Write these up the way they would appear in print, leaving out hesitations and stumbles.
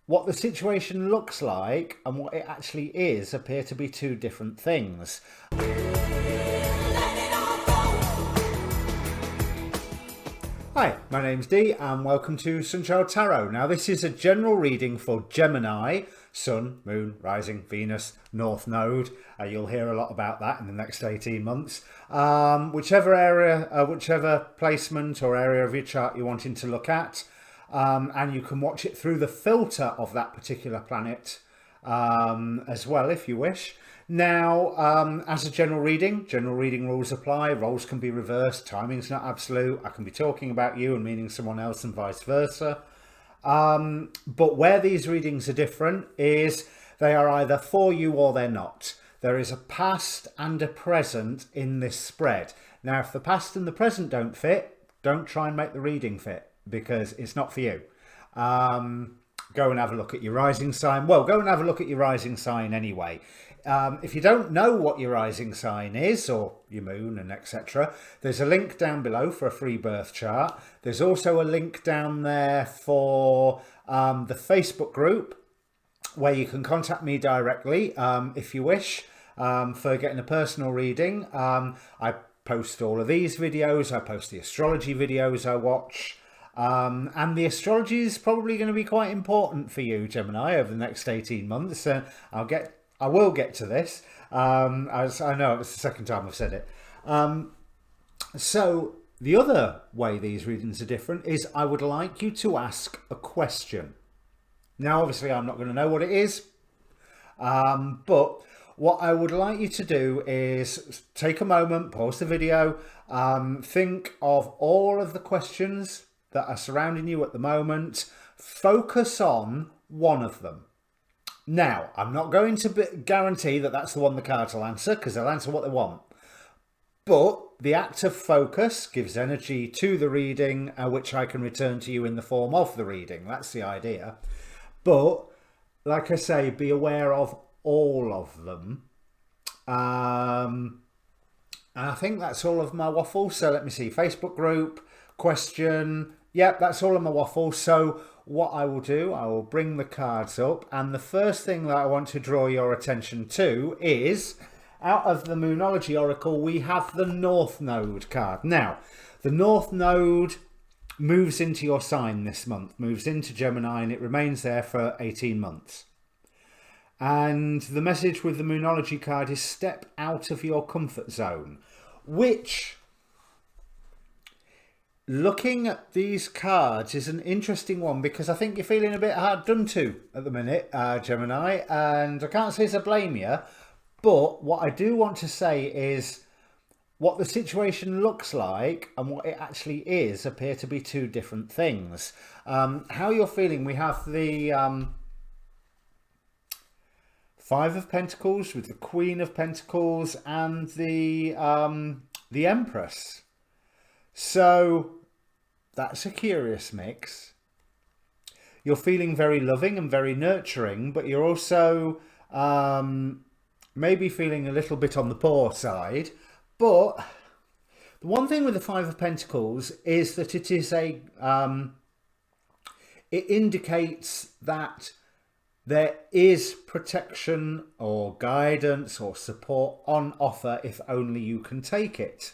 what the situation looks like and what it actually is appear to be two different things. Hi, my name's Dee and welcome to Sunchild Tarot. Now this is a general reading for Gemini, Sun, Moon, Rising, Venus, North Node. You'll hear a lot about that in the next 18 months. Whichever area, whichever placement or area of your chart you're wanting to look at. And you can watch it through the filter of that particular planet as well if you wish. Now, as a general reading rules apply. Roles can be reversed. Timing's not absolute. I can be talking about you and meaning someone else and vice versa. But where these readings are different is they are either for you or they're not. There is a past and a present in this spread. Now, if the past and the present don't fit, don't try and make the reading fit because it's not for you. Go and have a look at your rising sign. Well, go and have a look at your rising sign anyway. If you don't know what your rising sign is, or your moon and etc., there's a link down below for a free birth chart. There's also a link down there for the Facebook group where you can contact me directly if you wish for getting a personal reading. I post all of these videos. I post the astrology videos I watch. And the astrology is probably going to be quite important for you, Gemini, over the next 18 months. I will get to this, as I know it's the second time I've said it. So the other way these readings are different is I would like you to ask a question. Now, obviously, I'm not going to know what it is, but what I would like you to do is take a moment, pause the video, think of all of the questions that are surrounding you at the moment, focus on one of them. Now, I'm not going to guarantee that that's the one the cards will answer, because they'll answer what they want. But the act of focus gives energy to the reading, which I can return to you in the form of the reading. That's the idea. But, like I say, be aware of all of them. And I think that's all of my waffle. So let me see. Facebook group, question. Yep, that's all of my waffle. So what I will do, I will bring the cards up, and the first thing that I want to draw your attention to is, out of the Moonology Oracle, we have the North Node card. Now, the North Node moves into your sign this month, moves into Gemini, and it remains there for 18 months. And the message with the Moonology card is step out of your comfort zone, which, looking at these cards, is an interesting one because I think you're feeling a bit hard done to at the minute, Gemini, and I can't say to blame you, but what I do want to say is what the situation looks like and what it actually is appear to be two different things. How you're feeling, we have the Five of Pentacles with the Queen of Pentacles and the Empress. So that's a curious mix. You're feeling very loving and very nurturing, but you're also maybe feeling a little bit on the poor side. But the one thing with the Five of Pentacles is that it is it indicates that there is protection or guidance or support on offer if only you can take it.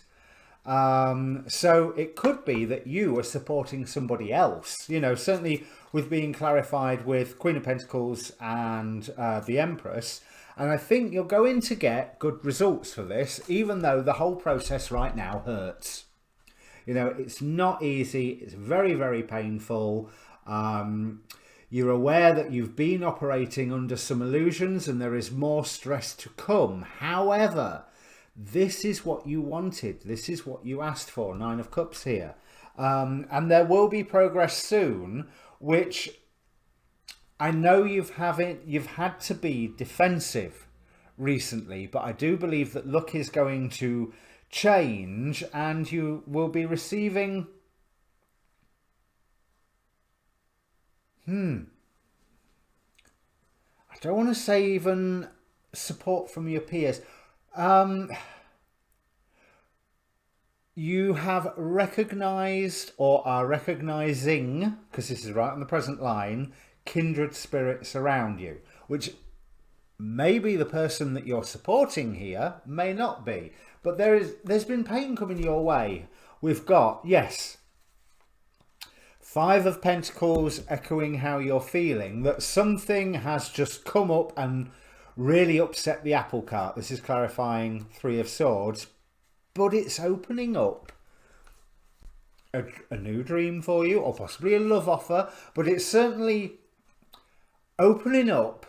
So it could be that you are supporting somebody else, you know, certainly with being clarified with Queen of Pentacles and the Empress. And I think you're going to get good results for this, even though the whole process right now hurts. You know, it's not easy. It's very, very painful. You're aware that you've been operating under some illusions and there is more stress to come. However, this is what you wanted. This is what you asked for. Nine of Cups here. And there will be progress soon, which I know you've had to be defensive recently, but I do believe that luck is going to change and you will be receiving I don't want to say even support from your peers. You have recognized or are recognizing, because this is right on the present line, kindred spirits around you, which maybe the person that you're supporting here may not be. But there's been pain coming your way. We've got, yes, Five of Pentacles echoing how you're feeling, that something has just come up and really upset the apple cart. This is clarifying Three of Swords, but it's opening up a new dream for you, or possibly a love offer, but it's certainly opening up.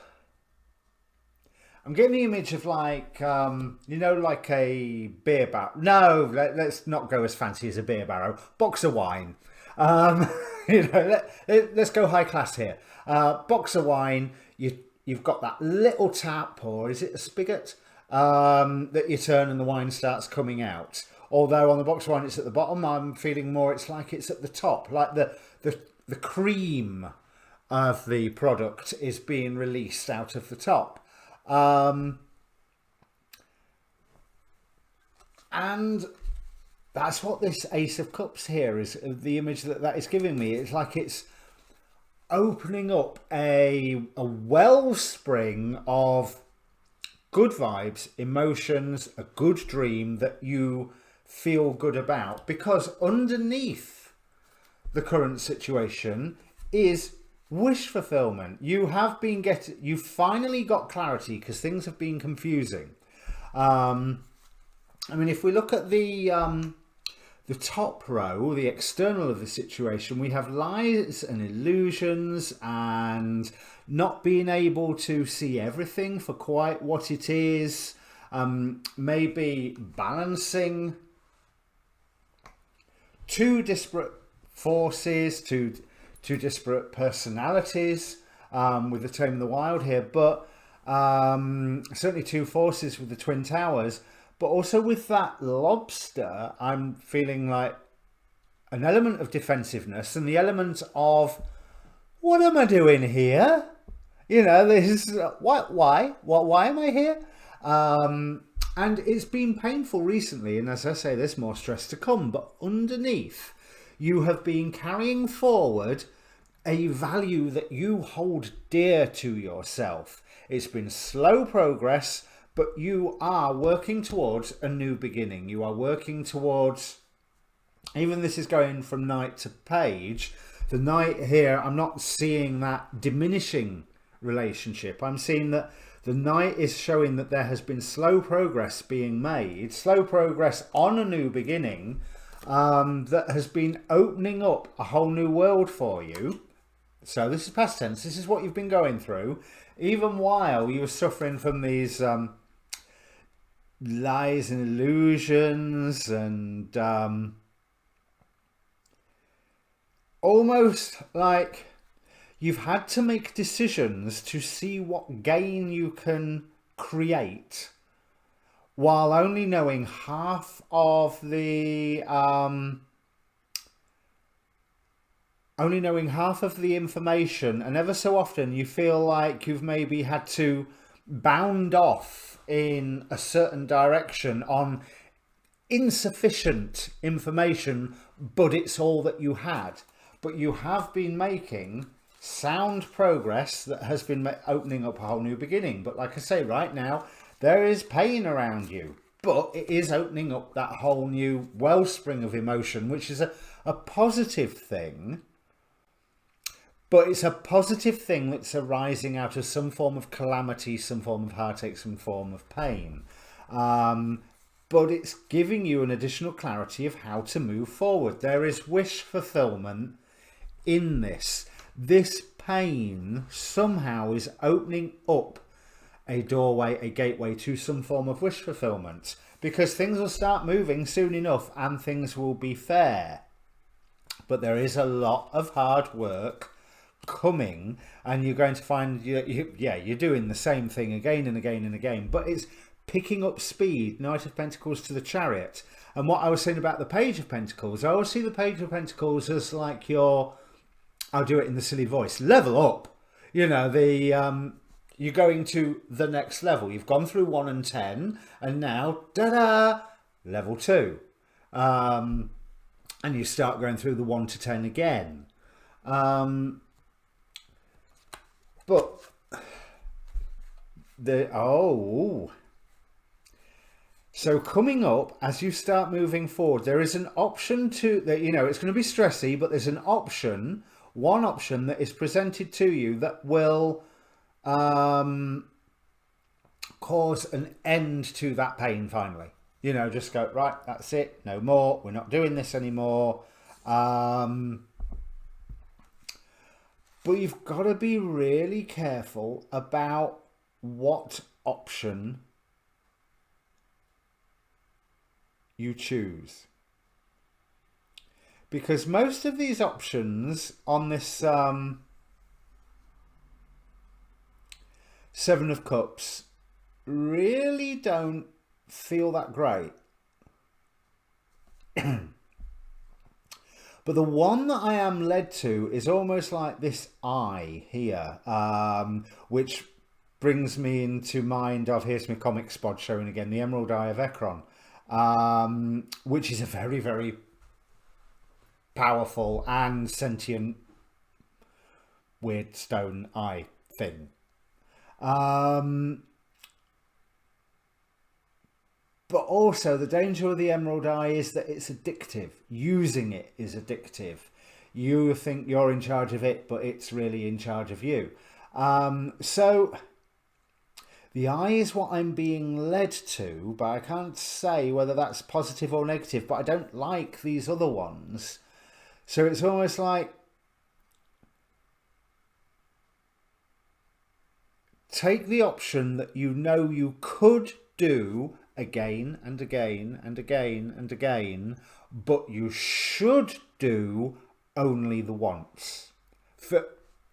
I'm getting the image of like, you know, like a beer barrel. No, let's not go as fancy as a beer barrel. Box of wine. You know, let's go high class here. Box of wine. You've got that little tap, or is it a spigot, that you turn and the wine starts coming out. Although on the box of wine it's at the bottom, I'm feeling more it's like it's at the top, like the cream of the product is being released out of the top. And that's what this Ace of Cups here is, the image that is giving me. It's like it's opening up a wellspring of good vibes, emotions, a good dream that you feel good about, because underneath the current situation is wish fulfillment. You finally got clarity, because things have been confusing. I mean, if we look at the top row, the external of the situation, we have lies and illusions and not being able to see everything for quite what it is. Maybe balancing two disparate forces, two disparate personalities, with the Tame of the Wild here, but certainly two forces with the Twin Towers. But also with that lobster, I'm feeling like an element of defensiveness and the element of, what am I doing here? You know, this is, why am I here? And it's been painful recently. And as I say, there's more stress to come. But underneath, you have been carrying forward a value that you hold dear to yourself. It's been slow progress, but you are working towards a new beginning. You are working towards, even this is going from Knight to Page. The Knight here, I'm not seeing that diminishing relationship. I'm seeing that the Knight is showing that there has been slow progress being made, slow progress on a new beginning, that has been opening up a whole new world for you. So this is past tense. This is what you've been going through, even while you were suffering from these lies and illusions, and almost like you've had to make decisions to see what gain you can create, while only knowing half of the information. And ever so often you feel like you've maybe had to bound off in a certain direction on insufficient information, but it's all that you had. But you have been making sound progress that has been opening up a whole new beginning. But like I say, right now there is pain around you, but it is opening up that whole new wellspring of emotion, which is a positive thing. But it's a positive thing that's arising out of some form of calamity, some form of heartache, some form of pain. But it's giving you an additional clarity of how to move forward. There is wish fulfillment in this. This pain somehow is opening up a doorway, a gateway to some form of wish fulfillment, because things will start moving soon enough and things will be fair. But there is a lot of hard work coming, and you're going to find you're doing the same thing again and again and again, but it's picking up speed. Knight of Pentacles to the Chariot. And what I was saying about the Page of Pentacles, I always see the Page of Pentacles as like I'll do it in the silly voice, level up. You know, you're going to the next level. You've gone through 1 and 10, and now level 2, and you start going through the 1 to 10 again. So coming up, as you start moving forward, there is an option to that, you know, it's going to be stressy, but there's an option, one option that is presented to you that will cause an end to that pain finally. You know, just go, right, that's it, no more, we're not doing this anymore. But you've got to be really careful about what option you choose, because most of these options on this Seven of Cups really don't feel that great. But the one that I am led to is almost like this eye here, which brings me into mind of, here's my comic spot showing again, the Emerald Eye of Ekron. Which is a very, very powerful and sentient weird stone eye thing. But also the danger of the Emerald Eye is that it's addictive. Using it is addictive. You think you're in charge of it, but it's really in charge of you. So the eye is what I'm being led to, but I can't say whether that's positive or negative, but I don't like these other ones. So it's almost like, take the option that you know you could do again and again and again and again, but you should do only the once for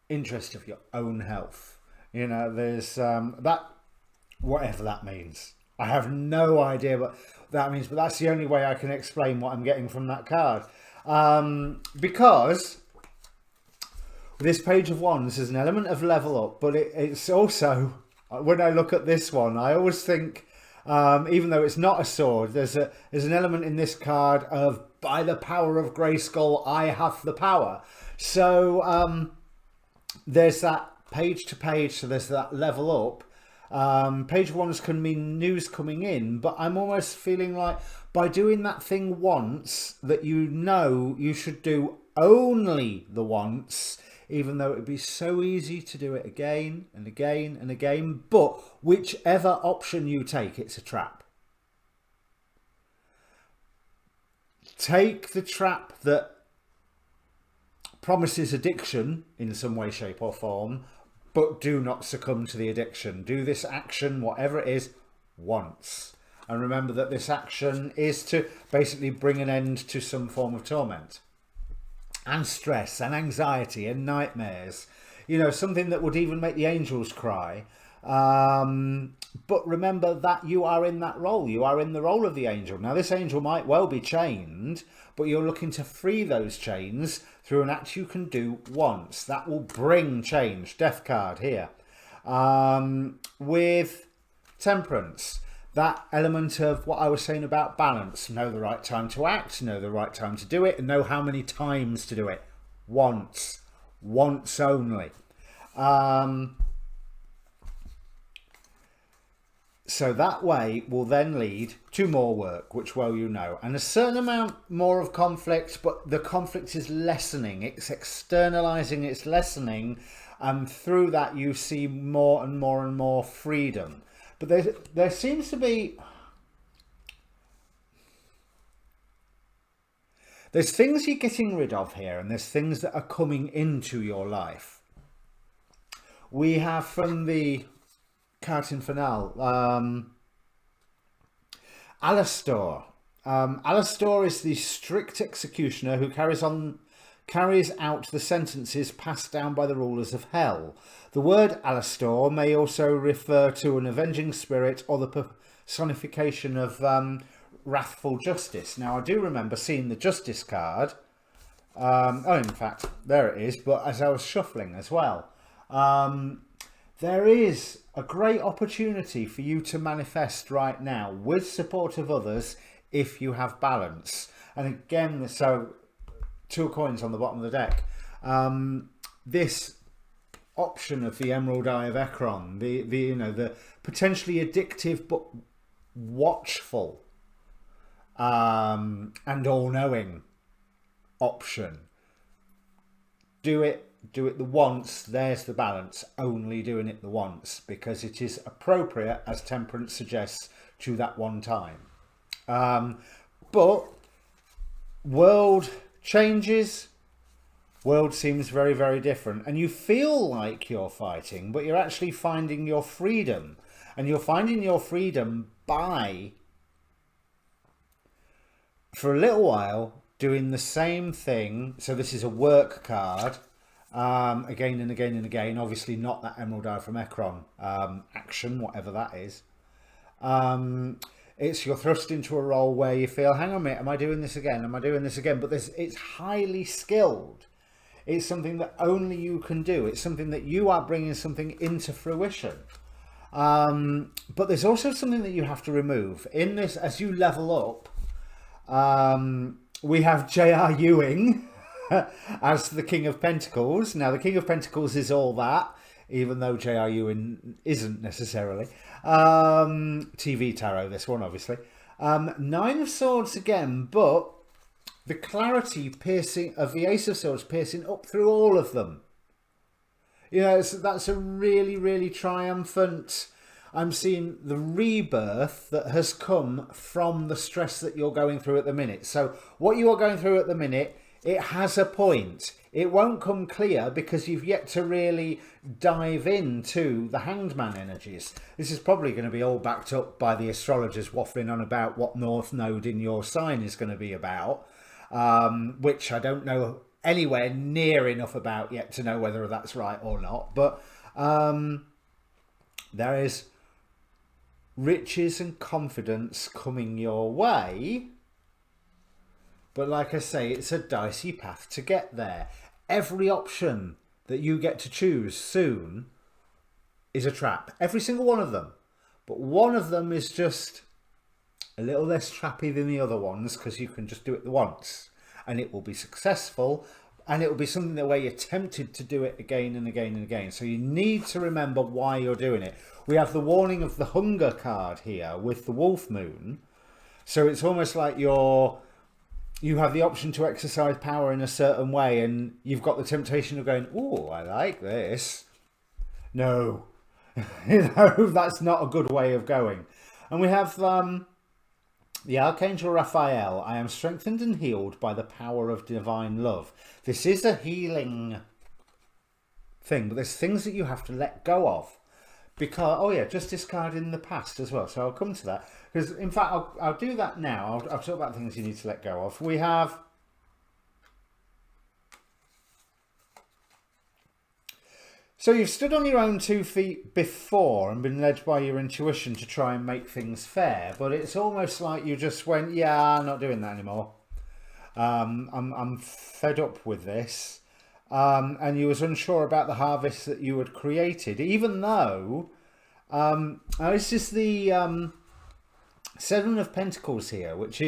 interest of your own health. You know, there's that, whatever that means. I have no idea what that means, but that's the only way I can explain what I'm getting from that card. Because this Page of Wands is an element of level up, but it's also, when I look at this one, I always think, even though it's not a sword, there's an element in this card of, by the power of Grayskull, I have the power. So there's that page to page, so there's that level up. Page of Wands can mean news coming in, but I'm almost feeling like by doing that thing once that you know you should do only the once, even though it would be so easy to do it again and again and again, but whichever option you take, it's a trap. Take the trap that promises addiction in some way, shape or form, but do not succumb to the addiction. Do this action, whatever it is, once. And remember that this action is to basically bring an end to some form of torment and stress and anxiety and nightmares. You know, something that would even make the angels cry. But remember that you are in that role. You are in the role of the angel. Now, this angel might well be chained, but you're looking to free those chains through an act you can do once. That will bring change. Death card here. With Temperance, that element of what I was saying about balance. Know the right time to act, know the right time to do it, and know how many times to do it. Once. Once only. So that way will then lead to more work, which well you know, and a certain amount more of conflict, but the conflict is lessening, it's externalizing, it's lessening, and through that you see more and more and more freedom. But there seems to be, there's things you're getting rid of here, and there's things that are coming into your life. We have from the Carte Infernale, Alastor. Alastor is the strict executioner who carries out the sentences passed down by the rulers of hell. The word Alastor may also refer to an avenging spirit or the personification of wrathful justice. Now, I do remember seeing the justice card. In fact, there it is, but as I was shuffling as well. There is a great opportunity for you to manifest right now with support of others if you have balance. And again, so 2 coins on the bottom of the deck. This option of the Emerald Eye of Ekron, the potentially addictive but watchful and all-knowing option. Do it the once. There's the balance. Only doing it the once, because it is appropriate, as Temperance suggests, to that one time. But world changes. World seems very, very different, and you feel like you're fighting, but you're actually finding your freedom, and you're finding your freedom by, for a little while, doing the same thing. So this is a work card, again and again and again. Obviously not that Emerald Eye from Ekron action, whatever that is. It's you're thrust into a role where you feel, hang on a minute, am I doing this again? Am I doing this again? But it's highly skilled. It's something that only you can do. It's something that you are bringing something into fruition. But there's also something that you have to remove. In this, as you level up, we have J.R. Ewing as the King of Pentacles. Now, the King of Pentacles is all that, even though J.R. Ewing isn't necessarily. TV tarot, this one, obviously. Nine of Swords again, but the clarity piercing of the Ace of Swords piercing up through all of them. You know, that's a really, really triumphant. I'm seeing the rebirth that has come from the stress that you're going through at the minute. So what you are going through at the minute, it has a point. It won't come clear because you've yet to really dive into the Hanged Man energies. This is probably going to be all backed up by the astrologers waffling on about what North Node in your sign is going to be about, which I don't know anywhere near enough about yet to know whether that's right or not. But there is riches and confidence coming your way. But like I say, it's a dicey path to get there. Every option that you get to choose soon is a trap. Every single one of them. But one of them is just a little less trappy than the other ones, because you can just do it the once and it will be successful, and it will be something that where you're tempted to do it again and again and again. So you need to remember why you're doing it. We have the warning of the hunger card here with the wolf moon. So it's almost like you have the option to exercise power in a certain way, and you've got the temptation of going, oh, I like this. No, that's not a good way of going. And we have the Archangel Raphael. I am strengthened and healed by the power of divine love. This is a healing thing, but there's things that you have to let go of. Because, oh yeah, just discarding the past as well. So I'll come to that. Because, in fact, I'll do that now. I'll talk about things you need to let go of. We have... So you've stood on your own 2 feet before and been led by your intuition to try and make things fair. But it's almost like you just went, yeah, I'm not doing that anymore. I'm fed up with this. And you was unsure about the harvest that you had created, even though this is the Seven of Pentacles here, which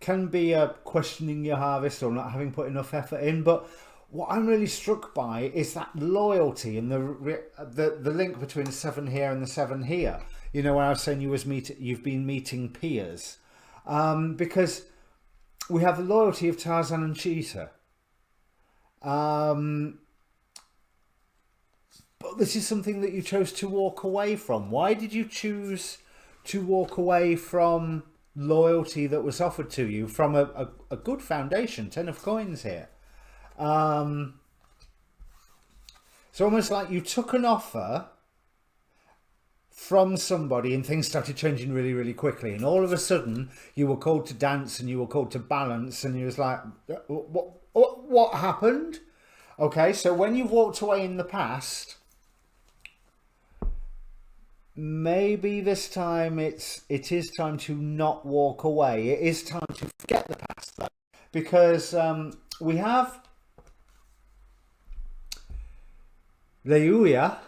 can be questioning your harvest or not having put enough effort in. But what I'm really struck by is that loyalty and the link between the 7 here and the 7 here. You know, when I was saying you've been meeting peers, because we have the loyalty of Tarzan and Cheetah. But this is something that you chose to walk away from. Why did you choose to walk away from loyalty that was offered to you from a good foundation? 10 of coins here. It's almost like you took an offer from somebody and things started changing really, really quickly. And all of a sudden you were called to dance and you were called to balance, and you was like, what happened? Okay, so when you've walked away in the past, maybe this time it is time to not walk away. It is time to forget the past, though, because we have Leuia,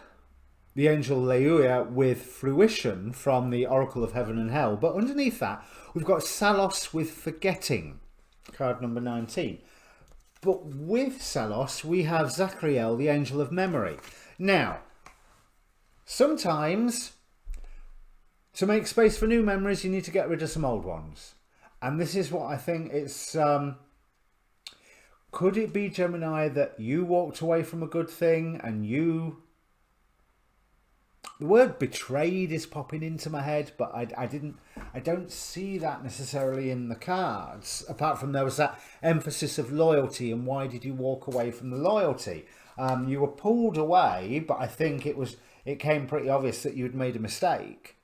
the angel Leuia, with fruition from the Oracle of Heaven and Hell. But underneath that, we've got Salos with forgetting, card number 19. But with Salos, we have Zachriel, the angel of memory. Now, sometimes to make space for new memories, you need to get rid of some old ones. And this is what I think it's... could it be, Gemini, that you walked away from a good thing and you... The word betrayed is popping into my head, but I don't see that necessarily in the cards, apart from there was that emphasis of loyalty, and why did you walk away from the loyalty? You were pulled away, but I think it came pretty obvious that you'd made a mistake.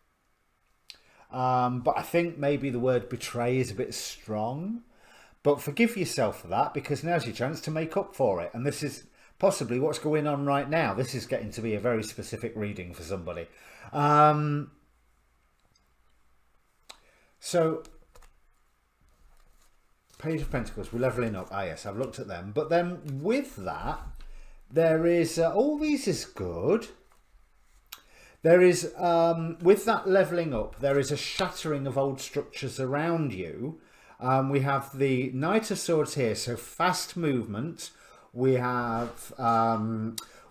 But I think maybe the word betray is a bit strong, but forgive yourself for that, because now's your chance to make up for it. And this is possibly what's going on right now. This is getting to be a very specific reading for somebody. So, Page of Pentacles, we're leveling up. Ah, yes, I've looked at them. But then with that, there is, all these is good. There is, with that leveling up, there is a shattering of old structures around you. We have the Knight of Swords here, so fast movement. We have,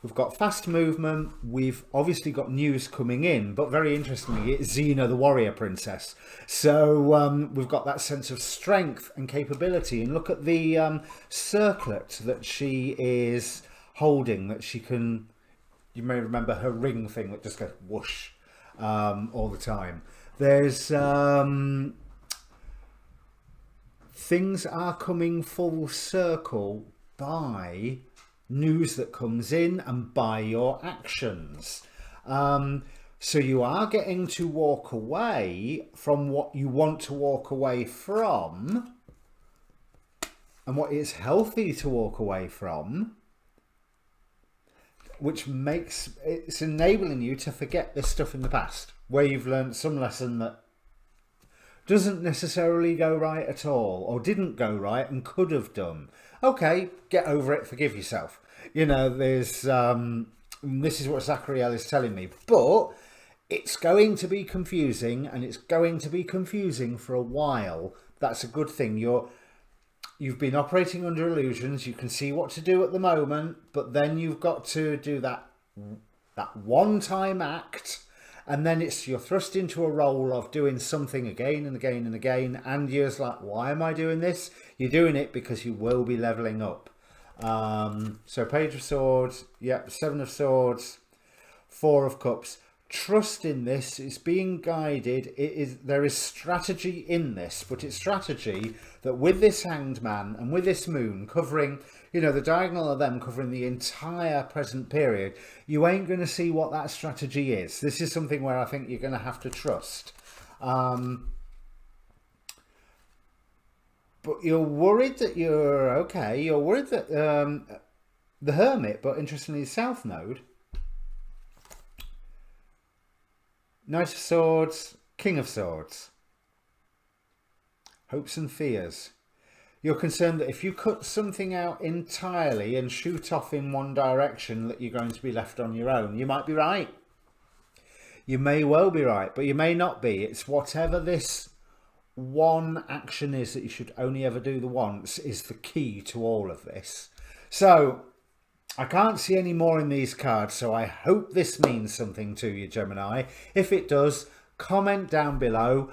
we've got fast movement. We've obviously got news coming in, but very interestingly, it's Xena, the warrior princess. So we've got that sense of strength and capability. And look at the circlet that she is holding, that she can, you may remember her ring thing that just goes whoosh all the time. There's things are coming full circle by news that comes in and by your actions. So you are getting to walk away from what you want to walk away from, and what is healthy to walk away from, which makes it's enabling you to forget this stuff in the past where you've learned some lesson that doesn't necessarily go right at all, or didn't go right and could have done. Okay, get over it, forgive yourself. You know, there's this is what Zachariel is telling me, but it's going to be confusing, and it's going to be confusing for a while. That's a good thing. You've been operating under illusions. You can see what to do at the moment, but then you've got to do that one-time act, and then you're thrust into a role of doing something again and again and again, and you're just like, why am I doing this? You're doing it because you will be leveling up. So Page of Swords, yep, Seven of Swords, Four of Cups. Trust in this. It's being guided. There is strategy in this, but it's strategy that with this Hanged Man and with this moon covering, you know, the diagonal of them covering the entire present period, you ain't going to see what that strategy is. This is something where I think you're going to have to trust. But you're worried that you're okay. You're worried that the Hermit, but interestingly, the South Node, Knight of Swords, King of Swords, hopes and fears. You're concerned that if you cut something out entirely and shoot off in one direction, that you're going to be left on your own. You might be right. You may well be right, but you may not be. It's whatever this one action is that you should only ever do the once is the key to all of this. So I can't see any more in these cards, so I hope this means something to you, Gemini. If it does, comment down below.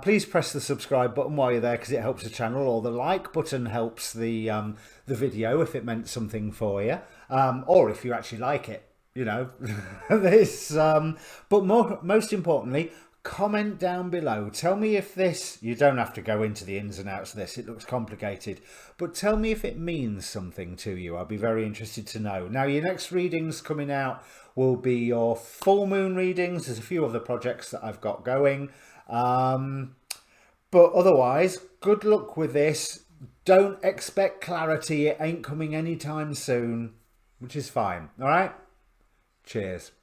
Please press the subscribe button while you're there, because it helps the channel, or the like button helps the video if it meant something for you, or if you actually like it, you know. This but most importantly, comment down below. Tell me if this, you don't have to go into the ins and outs of this, it looks complicated, but tell me if it means something to you. I'll be very interested to know. Now, your next readings coming out will be your full moon readings. There's a few other projects that I've got going, but otherwise, good luck with this. Don't expect clarity. It ain't coming anytime soon, which is fine. All right, cheers.